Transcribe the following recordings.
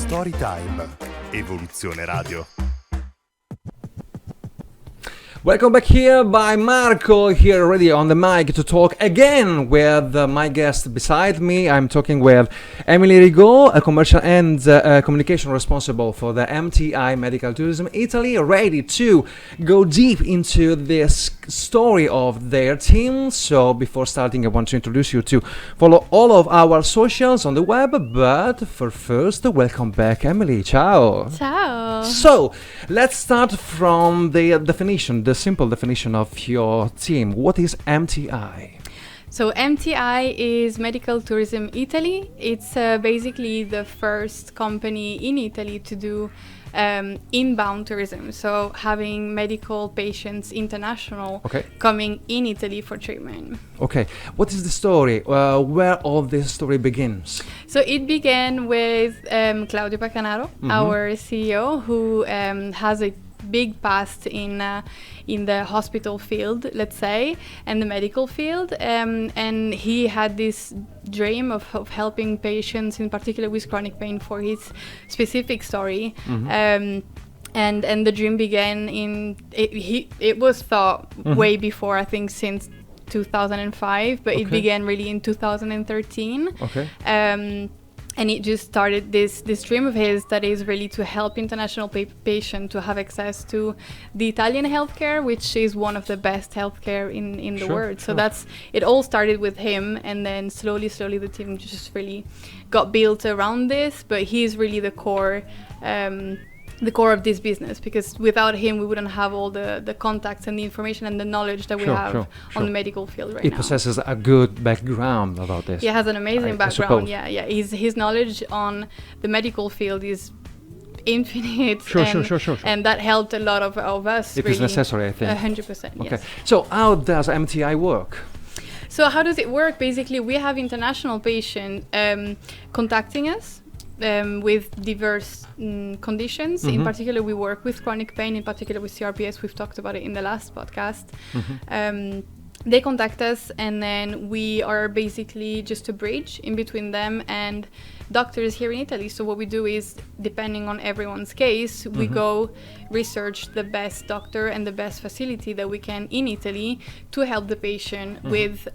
Storytime. Evoluzione Radio. Welcome back here by Marco, here already on the mic to talk again with my guest beside me. I'm talking with Emily Rigaud, a commercial and communication responsible for the MTI Medical Tourism Italy, ready to go deep into this story of their team. So before starting, I want to introduce you to follow all of our socials on the web, but for first, welcome back, Emily. Ciao. Ciao. So let's start from the definition, the simple definition of your team. What is MTI? So MTI is Medical Tourism Italy. It's basically the first company in Italy to do inbound tourism. So having medical patients international coming in Italy for treatment. Okay. What is the story? Where all this story begins? So it began with Claudio Paccanaro, our CEO, who has a big past in the hospital field, let's say, and the medical field, and he had this dream of helping patients, in particular with chronic pain, for his specific story. And the dream began it was thought way before, I think, since 2005, but it began really in 2013. And it just started this dream of his that is really to help international patients to have access to the Italian healthcare, which is one of the best healthcare in the world. So it all started with him, and then slowly the team just really got built around this. But he's really the core of this business, because without him we wouldn't have all the contacts and the information and the knowledge that we have on the medical field right now. He possesses a good background about this. He has an amazing background. Yeah. His knowledge on the medical field is infinite. And that helped a lot of us. It is necessary, I think. 100%. Yes. Okay. So how does MTI work? So how does it work? Basically, we have international patients contacting us with diverse conditions. In particular, we work with chronic pain, in particular with CRPS. We've talked about it in the last podcast. They contact us, and then we are basically just a bridge in between them and doctors here in Italy. So what we do is, depending on everyone's case, we go research the best doctor and the best facility that we can in Italy to help the patient with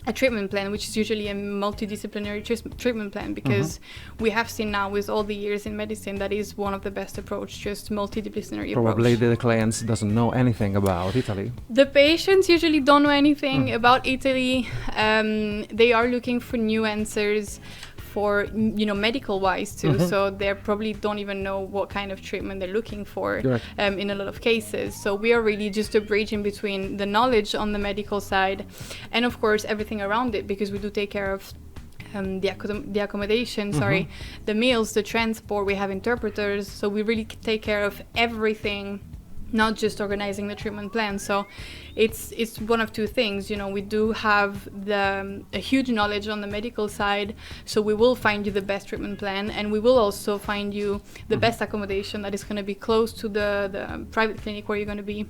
a treatment plan, which is usually a multidisciplinary treatment plan, because we have seen now with all the years in medicine that is one of the best approach, just multidisciplinary Probably approach. the clients doesn't know anything about Italy. The patients usually don't know anything about Italy. They are looking for new answers for, medical wise too. So they probably don't even know what kind of treatment they're looking for in a lot of cases. So we are really just a bridge in between the knowledge on the medical side and of course everything around it, because we do take care of the accommodation, the meals, the transport. We have interpreters, so we really take care of everything, not just organizing the treatment plan. So it's one of two things. We do have a huge knowledge on the medical side, so we will find you the best treatment plan, and we will also find you the best accommodation that is going to be close to the private clinic where you're going to be.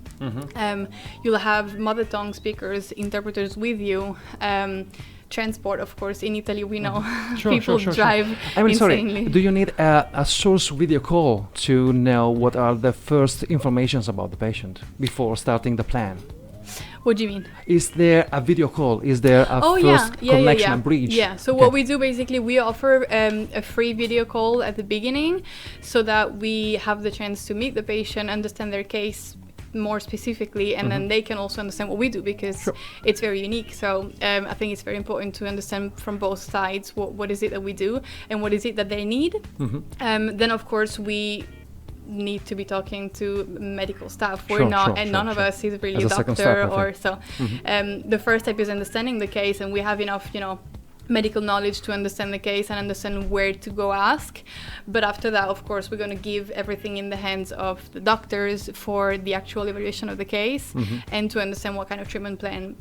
You'll have mother tongue speakers, interpreters with you. Transport, of course, in Italy we know people drive insanely. Sorry, do you need a source video call to know what are the first informations about the patient before starting the plan? What do you mean? Is there a video call? Is there a first connection, a bridge? Yeah, so what we do basically, we offer a free video call at the beginning so that we have the chance to meet the patient, understand their case more specifically, and then they can also understand what we do, because it's very unique. So I think it's very important to understand from both sides what is it that we do and what is it that they need. Then of course we need to be talking to medical staff. We're not, and none of us is really a doctor or so. The first step is understanding the case, and we have enough, medical knowledge to understand the case and understand where to go ask. But after that, of course, we're going to give everything in the hands of the doctors for the actual evaluation of the case and to understand what kind of treatment plan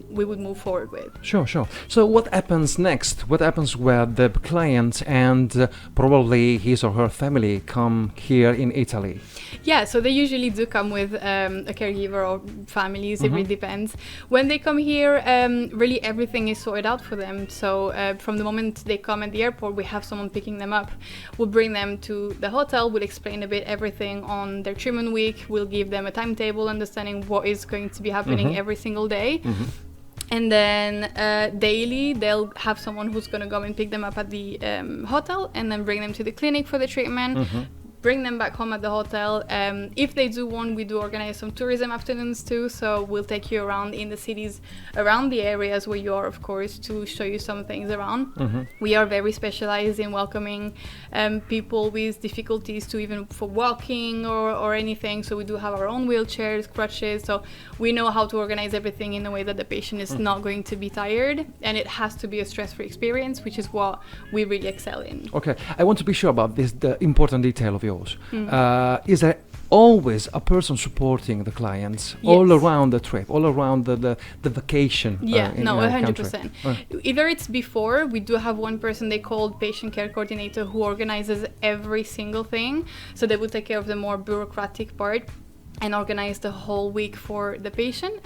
we would move forward with. Sure. So what happens next? What happens where the client and probably his or her family come here in Italy? Yeah, so they usually do come with a caregiver or families. It really depends. When they come here, really everything is sorted out for them. So So from the moment they come at the airport, we have someone picking them up. We'll bring them to the hotel. We'll explain a bit everything on their treatment week. We'll give them a timetable, understanding what is going to be happening every single day. And then daily, they'll have someone who's going to go and pick them up at the hotel and then bring them to the clinic for the treatment. Bring them back home at the hotel. If they do want, we do organize some tourism afternoons too. So we'll take you around in the cities, around the areas where you are, of course, to show you some things around. We are very specialized in welcoming people with difficulties to even for walking or anything. So we do have our own wheelchairs, crutches. So we know how to organize everything in a way that the patient is not going to be tired, and it has to be a stress-free experience, which is what we really excel in. Okay, I want to be sure about this, the important detail of yours. Is there always a person supporting the clients all around the trip, all around the vacation? Yeah, in 100%. Either it's before, we do have one person they call patient care coordinator who organizes every single thing. So they will take care of the more bureaucratic part and organize the whole week for the patient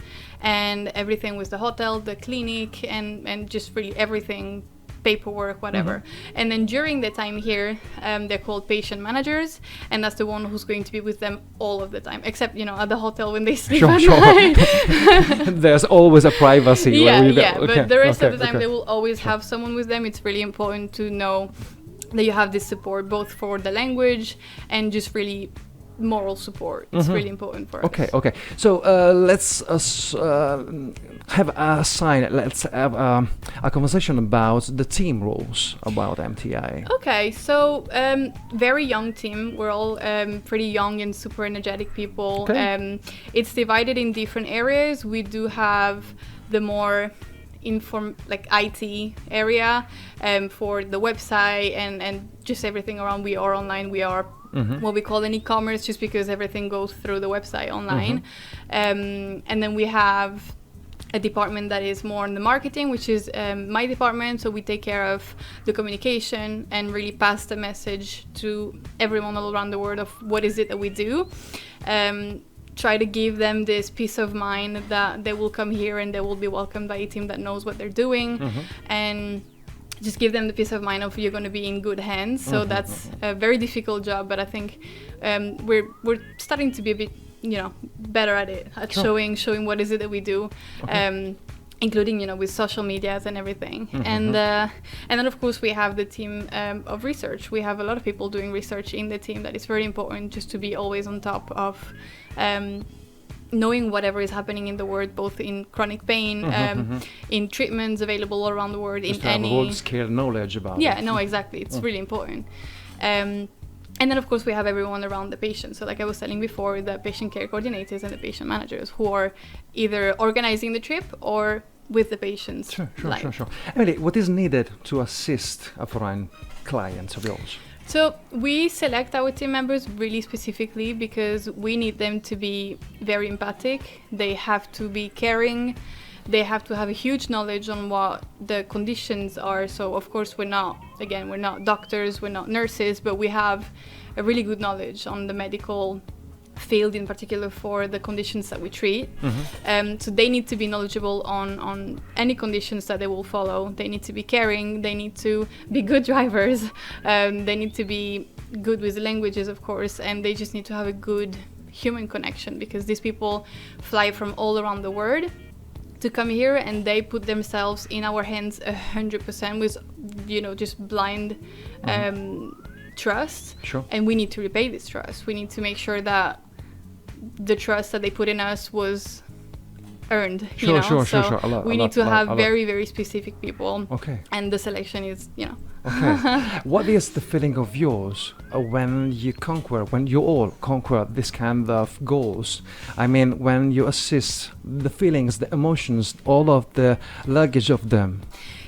and everything with the hotel, the clinic, and just really everything, paperwork, whatever. And then during the time here, they're called patient managers, and that's the one who's going to be with them all of the time, except, you know, at the hotel when they sleep at night. There's always a privacy. But the rest of the time they will always have someone with them. It's really important to know that you have this support, both for the language and just really moral support. It's really important for us. Okay. So let's have a sign. Let's have a conversation about the team roles about MTI. Okay, so very young team. We're all pretty young and super energetic people. Okay. It's divided in different areas. We do have the more IT area for the website and just everything around. We are online. We are what we call an e-commerce, just because everything goes through the website online. And then we have a department that is more in the marketing, which is my department. So we take care of the communication and really pass the message to everyone all around the world of what is it that we do. Try to give them this peace of mind that they will come here and they will be welcomed by a team that knows what they're doing, and just give them the peace of mind of you're going to be in good hands. So that's a very difficult job, but I think we're starting to be a bit, better at it, at showing what is it that we do, including with social medias and everything. And then of course we have the team of research. We have a lot of people doing research in the team that is very important, just to be always on top of knowing whatever is happening in the world, both in chronic pain, in treatments available all around the world, just in to have any world-scale knowledge about yeah it. no exactly, it's really important. And then of course we have everyone around the patient. So like I was telling before, the patient care coordinators and the patient managers, who are either organizing the trip or with the patients. Sure. Emily, what is needed to assist a foreign client of yours? So we select our team members really specifically because we need them to be very empathic. They have to be caring. They have to have a huge knowledge on what the conditions are. So of course we're not doctors, we're not nurses, but we have a really good knowledge on the medical field, in particular for the conditions that we treat. So they need to be knowledgeable on any conditions that they will follow. They need to be caring. They need to be good drivers. They need to be good with languages, of course, and they just need to have a good human connection, because these people fly from all around the world to come here, and they put themselves in our hands 100% with just blind trust. Sure. And we need to repay this trust. We need to make sure that the trust that they put in us was earned. Sure. We need to have very, very specific people. Okay. And the selection is, Okay. What is the feeling of yours when you all conquer this kind of goals? I mean, when you assist, the feelings, the emotions, all of the luggage of them.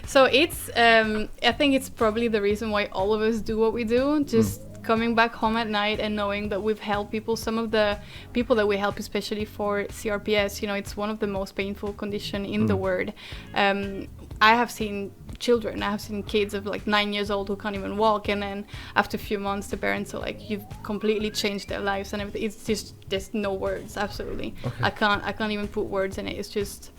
So it's, I think it's probably the reason why all of us do what we do. Just coming back home at night and knowing that we've helped people. Some of the people that we help, especially for CRPS, it's one of the most painful conditions in the world. I have seen children, I have seen kids of like 9 years old who can't even walk, and then after a few months the parents are like, you've completely changed their lives and everything. It's just, there's no words, absolutely. Okay. I can't even put words in it. It's just,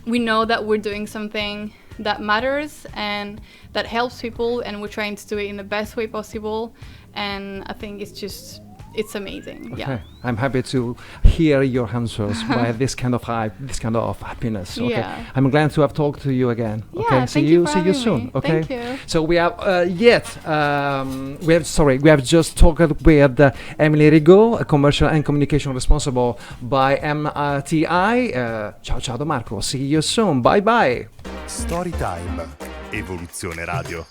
we know that we're doing something that matters and that helps people, and we're trying to do it in the best way possible. And I think it's amazing. Okay. Yeah. I'm happy to hear your answers by this kind of hype, this kind of happiness. Okay. Yeah. I'm glad to have talked to you again. Yeah, Okay. thank you for See you having soon. me. Okay. Thank you. So we have we have just talked with Emily Rigaud, a commercial and communication responsible by MTI. Ciao da Marco. See you soon. Bye bye. Storytime. Evoluzione Radio.